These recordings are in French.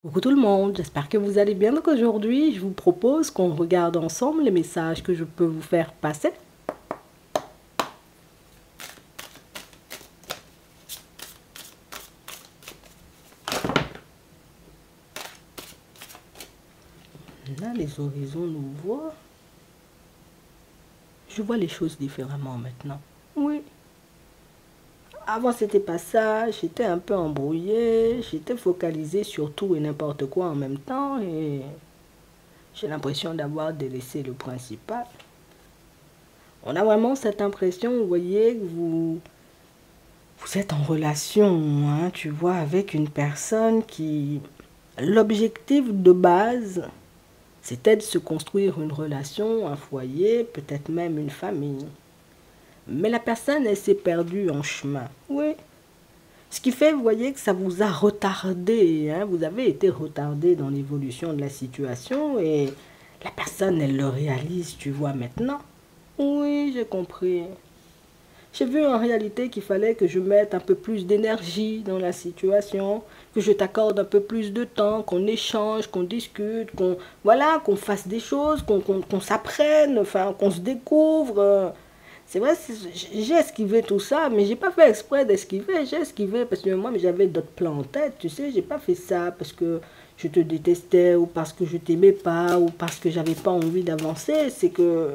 Coucou tout le monde, j'espère que vous allez bien. Donc aujourd'hui, je vous propose qu'on regarde ensemble les messages que je peux vous faire passer. Là, les horizons nouveaux. Je vois les choses différemment maintenant. Oui. Avant, c'était pas ça. J'étais un peu embrouillée. J'étais focalisée sur tout et n'importe quoi en même temps. Et j'ai l'impression d'avoir délaissé le principal. On a vraiment cette impression, vous voyez, que vous êtes en relation, hein, tu vois, avec une personne qui... L'objectif de base, c'était de se construire une relation, un foyer, peut-être même une famille. Mais la personne, elle s'est perdue en chemin. Oui. Ce qui fait, vous voyez, que ça vous a retardé, hein. Vous avez été retardé dans l'évolution de la situation et la personne, elle le réalise, tu vois, maintenant. Oui, j'ai compris. J'ai vu en réalité qu'il fallait que je mette un peu plus d'énergie dans la situation, que je t'accorde un peu plus de temps, qu'on échange, qu'on discute, qu'on voilà, qu'on fasse des choses, qu'on s'apprenne, enfin, qu'on se découvre. C'est vrai, j'ai esquivé tout ça, mais j'ai pas fait exprès d'esquiver. J'ai esquivé parce que moi, j'avais d'autres plans en tête. Tu sais, j'ai pas fait ça parce que je te détestais ou parce que je t'aimais pas ou parce que j'avais pas envie d'avancer. C'est que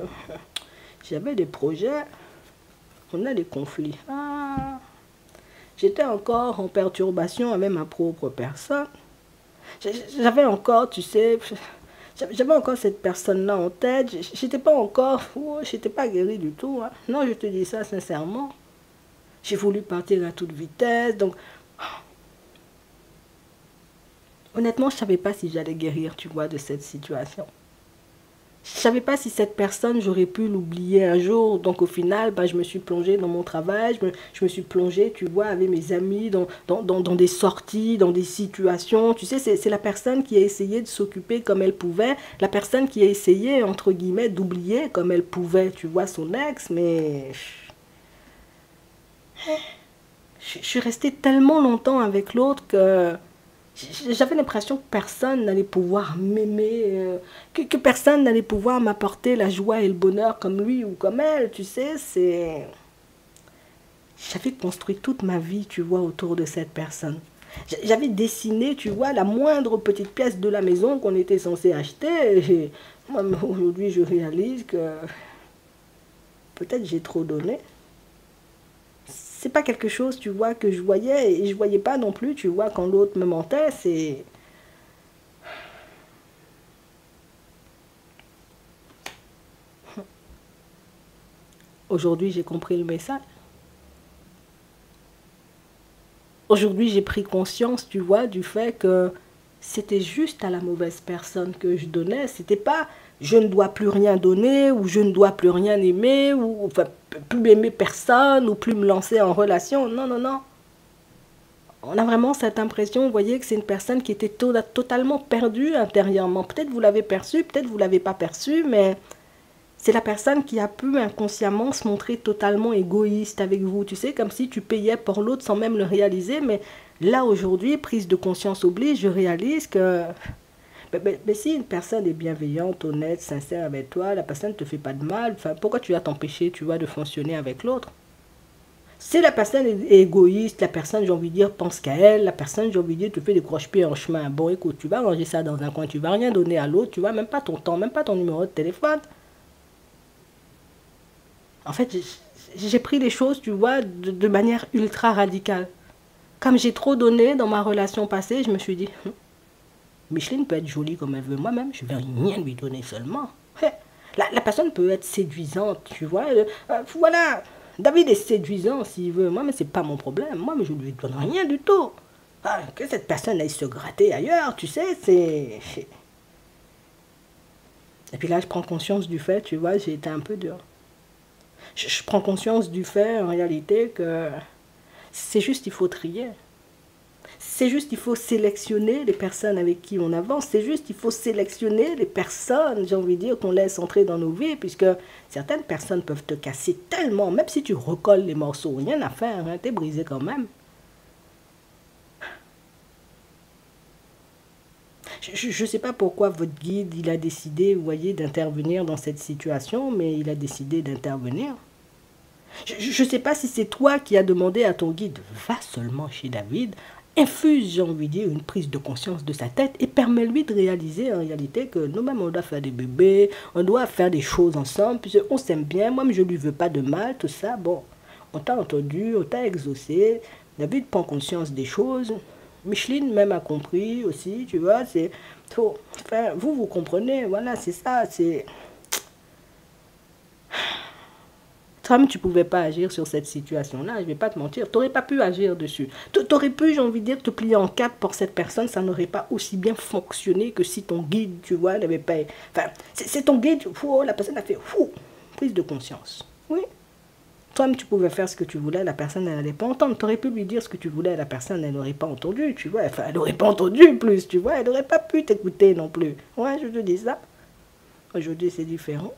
j'avais des projets. On a des conflits. Ah, j'étais encore en perturbation avec ma propre personne. J'avais encore, tu sais, j'avais encore cette personne-là en tête. J'étais pas encore, j'étais pas guérie du tout, hein. Non, je te dis ça sincèrement. J'ai voulu partir à toute vitesse. Donc, honnêtement, je savais pas si j'allais guérir, tu vois, de cette situation. Je savais pas si cette personne, j'aurais pu l'oublier un jour. Donc au final, bah, je me suis plongée dans mon travail, je me suis plongée, tu vois, avec mes amis, dans des sorties, dans des situations. Tu sais, c'est la personne qui a essayé de s'occuper comme elle pouvait, la personne qui a essayé, entre guillemets, d'oublier comme elle pouvait, tu vois, son ex. Mais je suis restée tellement longtemps avec l'autre que j'avais l'impression que personne n'allait pouvoir m'aimer, que personne n'allait pouvoir m'apporter la joie et le bonheur comme lui ou comme elle, tu sais, c'est... J'avais construit toute ma vie, tu vois, autour de cette personne. J'avais dessiné, tu vois, la moindre petite pièce de la maison qu'on était censé acheter. Et moi, aujourd'hui, je réalise que peut-être j'ai trop donné. C'est pas quelque chose, tu vois, que je voyais et je voyais pas non plus, tu vois, quand l'autre me mentait, c'est... Aujourd'hui, j'ai compris le message. Aujourd'hui, j'ai pris conscience, tu vois, du fait que c'était juste à la mauvaise personne que je donnais. C'était pas je ne dois plus rien donner ou je ne dois plus rien aimer ou enfin, plus aimer personne ou plus me lancer en relation. Non, non, non. On a vraiment cette impression, vous voyez, que c'est une personne qui était totalement perdue intérieurement. Peut-être vous l'avez perçu, peut-être vous l'avez pas perçu, mais c'est la personne qui a pu inconsciemment se montrer totalement égoïste avec vous. Tu sais, comme si tu payais pour l'autre sans même le réaliser. Mais là, aujourd'hui, prise de conscience oblige, je réalise que mais si une personne est bienveillante, honnête, sincère avec toi, la personne ne te fait pas de mal, enfin, pourquoi tu vas t'empêcher, tu vois, de fonctionner avec l'autre? Si la personne est égoïste, la personne, j'ai envie de dire, pense qu'à elle, la personne, j'ai envie de dire, te fait des croche-pieds en chemin. Bon, écoute, tu vas ranger ça dans un coin, tu vas rien donner à l'autre, tu vois, même pas ton temps, même pas ton numéro de téléphone. En fait, j'ai pris les choses, tu vois, de manière ultra radicale. Comme j'ai trop donné dans ma relation passée, je me suis dit, Micheline peut être jolie comme elle veut moi-même, je vais rien lui donner seulement. La personne peut être séduisante, tu vois. Voilà, David est séduisant s'il veut, moi, mais c'est pas mon problème. Moi, mais je lui donne rien du tout. Ah, que cette personne aille se gratter ailleurs, tu sais, c'est... Et puis là, je prends conscience du fait, tu vois, j'ai été un peu dur. Je prends conscience du fait, en réalité, que c'est juste, il faut trier. C'est juste, il faut sélectionner les personnes avec qui on avance. C'est juste, il faut sélectionner les personnes, j'ai envie de dire, qu'on laisse entrer dans nos vies, puisque certaines personnes peuvent te casser tellement, même si tu recolles les morceaux, rien à faire, hein, t'es brisé quand même. Je ne sais pas pourquoi votre guide, il a décidé, vous voyez, d'intervenir dans cette situation, mais il a décidé d'intervenir. Je ne sais pas si c'est toi qui as demandé à ton guide, va seulement chez David, infuse, j'ai envie de dire, une prise de conscience de sa tête et permets-lui de réaliser en réalité que nous-mêmes, on doit faire des bébés, on doit faire des choses ensemble, puisqu'on s'aime bien, moi, je ne lui veux pas de mal, tout ça, bon, on t'a entendu, on t'a exaucé, David prend conscience des choses, Micheline même a compris aussi, tu vois, c'est... Enfin, vous comprenez, voilà, c'est ça, c'est... Toi-même, tu ne pouvais pas agir sur cette situation-là, je ne vais pas te mentir. Tu n'aurais pas pu agir dessus. Tu aurais pu, j'ai envie de dire, te plier en quatre pour cette personne. Ça n'aurait pas aussi bien fonctionné que si ton guide, tu vois, n'avait pas... Enfin, c'est ton guide, la personne a fait prise de conscience. Oui. Toi-même, tu pouvais faire ce que tu voulais, la personne, elle n'allait pas entendre. Tu aurais pu lui dire ce que tu voulais, la personne, elle n'aurait pas entendu, tu vois. Enfin, elle n'aurait pas entendu plus, tu vois. Elle n'aurait pas pu t'écouter non plus. Ouais, je te dis ça. Aujourd'hui, c'est différent.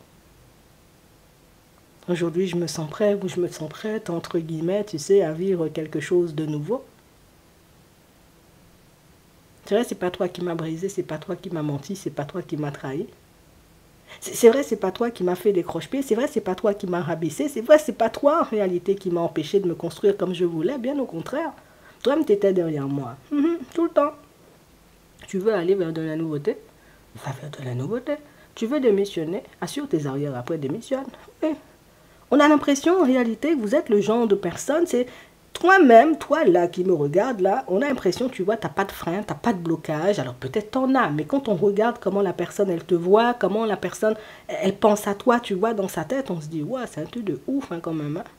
Aujourd'hui, je me sens prêt ou je me sens prête, entre guillemets, tu sais, à vivre quelque chose de nouveau. C'est vrai, c'est pas toi qui m'as brisé, c'est pas toi qui m'as menti, c'est pas toi qui m'as trahi. C'est vrai, c'est pas toi qui m'as fait des croche-pieds, c'est vrai, c'est pas toi qui m'as rabaissé, c'est vrai, c'est pas toi en réalité qui m'a empêché de me construire comme je voulais, bien au contraire. Toi-même, t'étais derrière moi, tout le temps. Tu veux aller vers de la nouveauté? Va vers de la nouveauté. Tu veux démissionner? Assure tes arrières après, démissionne. Oui. On a l'impression en réalité que vous êtes le genre de personne, c'est toi-même, toi là qui me regarde là, on a l'impression, tu vois, t'as pas de frein, t'as pas de blocage, alors peut-être t'en as, mais quand on regarde comment la personne elle te voit, comment la personne elle pense à toi, tu vois, dans sa tête, on se dit, ouais, c'est un truc de ouf quand même. Hein.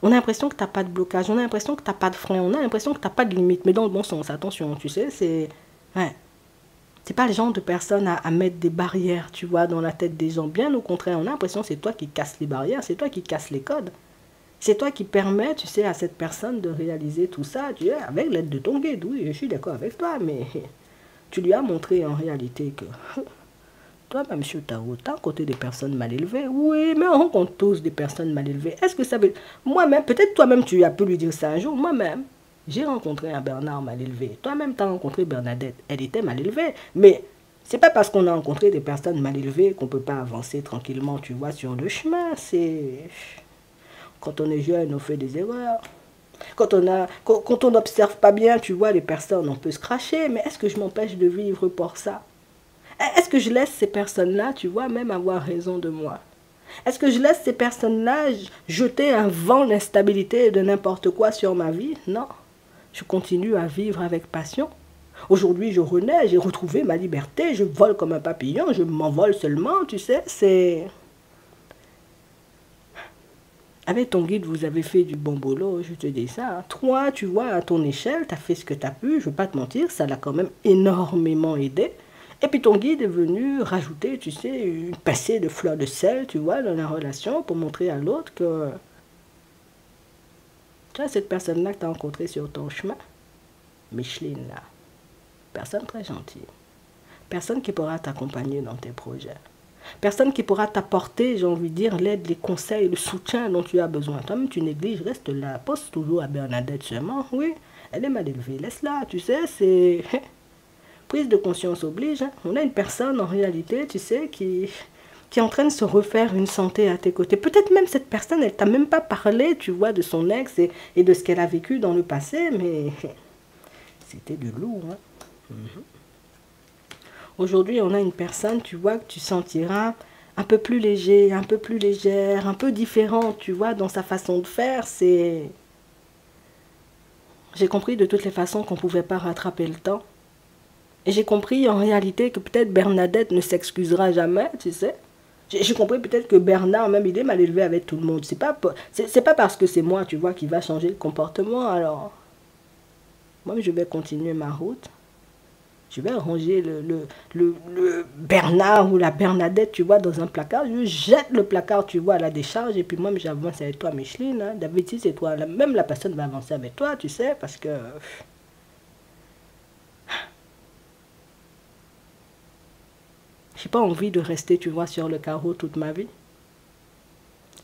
On a l'impression que t'as pas de blocage, on a l'impression que t'as pas de frein, on a l'impression que t'as pas de limite, mais dans le bon sens, attention, tu sais, c'est... Ouais. C'est pas le genre de personne à mettre des barrières, tu vois, dans la tête des gens. Bien au contraire, on a l'impression que c'est toi qui casses les barrières, c'est toi qui casses les codes. C'est toi qui permets, tu sais, à cette personne de réaliser tout ça, tu sais, avec l'aide de ton guide. Oui, je suis d'accord avec toi, mais tu lui as montré en réalité que toi-même, monsieur Tao, t'as à côté des personnes mal élevées. Oui, mais on rencontre tous des personnes mal élevées. Est-ce que ça veut... Moi-même, peut-être toi-même, tu as pu lui dire ça un jour, moi-même. J'ai rencontré un Bernard mal élevé. Toi-même, tu as rencontré Bernadette. Elle était mal élevée. Mais c'est pas parce qu'on a rencontré des personnes mal élevées qu'on peut pas avancer tranquillement, tu vois, sur le chemin. C'est... Quand on est jeune, on fait des erreurs. Quand on n'observe pas bien, tu vois, les personnes, on peut se cracher. Mais est-ce que je m'empêche de vivre pour ça? Est-ce que je laisse ces personnes-là, tu vois, même avoir raison de moi? Est-ce que je laisse ces personnes-là jeter un vent d'instabilité et de n'importe quoi sur ma vie? Non. Je continue à vivre avec passion. Aujourd'hui, je renais, j'ai retrouvé ma liberté, je vole comme un papillon, je m'envole seulement, tu sais, c'est... Avec ton guide, vous avez fait du bon boulot, je te dis ça. Hein. Toi, tu vois, à ton échelle, tu as fait ce que tu as pu, je ne veux pas te mentir, ça l'a quand même énormément aidé. Et puis ton guide est venu rajouter, tu sais, une pincée de fleurs de sel, tu vois, dans la relation pour montrer à l'autre que... Tu vois, cette personne-là que tu as rencontrée sur ton chemin, Micheline, là, personne très gentille. Personne qui pourra t'accompagner dans tes projets. Personne qui pourra t'apporter, j'ai envie de dire, l'aide, les conseils, le soutien dont tu as besoin. Toi-même, tu négliges, reste là. Pose toujours à Bernadette seulement. Oui, elle est mal élevée. Laisse-la, tu sais, c'est... Prise de conscience oblige. Hein. On a une personne, en réalité, tu sais, qui est en train de se refaire une santé à tes côtés. Peut-être même cette personne, elle t'a même pas parlé, tu vois, de son ex et de ce qu'elle a vécu dans le passé, mais c'était du lourd. Hein. Aujourd'hui, on a une personne, tu vois, que tu sentiras un peu plus léger, un peu plus légère, un peu différente, tu vois, dans sa façon de faire. C'est... J'ai compris de toutes les façons qu'on ne pouvait pas rattraper le temps. Et j'ai compris en réalité que peut-être Bernadette ne s'excusera jamais, tu sais. J'ai compris peut-être que Bernard, même, il est mal élevé avec tout le monde. C'est pas parce que c'est moi, tu vois, qui va changer le comportement. Alors, moi, je vais continuer ma route. Je vais ranger le Bernard ou la Bernadette, tu vois, dans un placard. Je jette le placard, tu vois, à la décharge. Et puis moi, j'avance avec toi, Micheline. Hein. David, si c'est toi, même la personne va avancer avec toi, tu sais, parce que... J'ai pas envie de rester, tu vois, sur le carreau toute ma vie.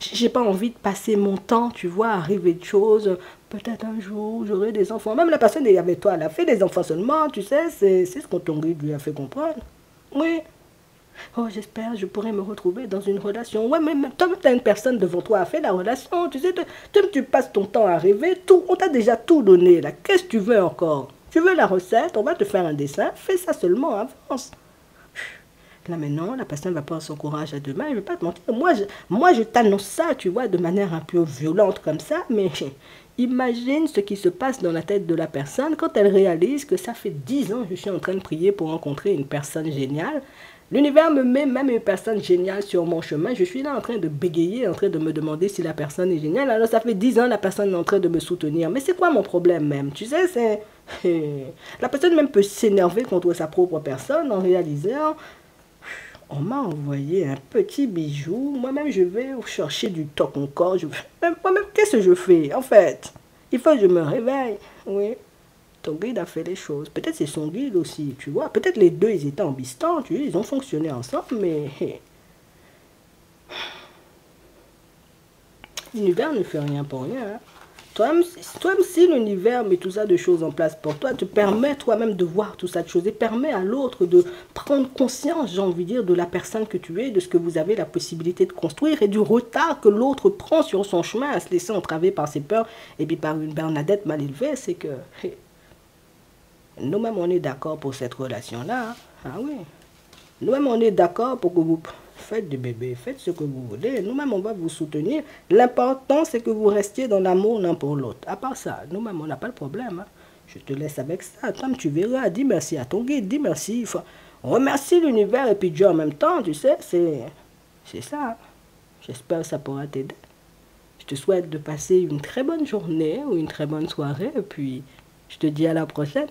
J'ai pas envie de passer mon temps, tu vois, à rêver de choses, peut-être un jour, j'aurai des enfants. Même la personne est avec toi, elle a fait des enfants seulement, tu sais, c'est ce que ton guide lui a fait comprendre. Oui. Oh, j'espère, je pourrai me retrouver dans une relation. Ouais, mais toi, tu as une personne devant toi à faire la relation. Tu sais, tu passes ton temps à rêver. Tout, on t'a déjà tout donné, là. Qu'est-ce que tu veux encore? Tu veux la recette? On va te faire un dessin. Fais ça seulement, avance. Là, maintenant, la personne va prendre son courage à deux mains. Je ne vais pas te mentir. Moi, je t'annonce ça, tu vois, de manière un peu violente comme ça. Mais imagine ce qui se passe dans la tête de la personne quand elle réalise que ça fait 10 ans que je suis en train de prier pour rencontrer une personne géniale. L'univers me met même une personne géniale sur mon chemin. Je suis là en train de bégayer, en train de me demander si la personne est géniale. Alors ça fait 10 ans la personne est en train de me soutenir. Mais c'est quoi mon problème même? Tu sais, c'est... La personne même peut s'énerver contre sa propre personne en réalisant... On m'a envoyé un petit bijou. Moi-même, je vais chercher du toc encore. Moi-même, qu'est-ce que je fais? En fait, il faut que je me réveille. Oui. Ton guide a fait les choses. Peut-être c'est son guide aussi, tu vois. Peut-être les deux, ils étaient ambistants, tu vois. Ils ont fonctionné ensemble, mais... L'univers ne fait rien pour rien. Hein. Toi-même, si l'univers met tout ça de choses en place pour toi, te permet toi-même de voir tout ça de choses et permet à l'autre de prendre conscience, j'ai envie de dire, de la personne que tu es, de ce que vous avez la possibilité de construire et du retard que l'autre prend sur son chemin à se laisser entraver par ses peurs et puis par une Bernadette mal élevée, c'est que nous-mêmes on est d'accord pour cette relation-là. Hein. Ah oui. Nous-mêmes on est d'accord pour que vous faites du bébé, faites ce que vous voulez. Nous-mêmes, on va vous soutenir. L'important, c'est que vous restiez dans l'amour l'un pour l'autre. À part ça, nous-mêmes, on n'a pas le problème. Hein. Je te laisse avec ça. Toi, tu verras. Dis merci à ton guide. Dis merci. Enfin, remercie l'univers et puis Dieu en même temps. Tu sais, c'est ça. Hein. J'espère que ça pourra t'aider. Je te souhaite de passer une très bonne journée ou une très bonne soirée. Et puis, je te dis à la prochaine.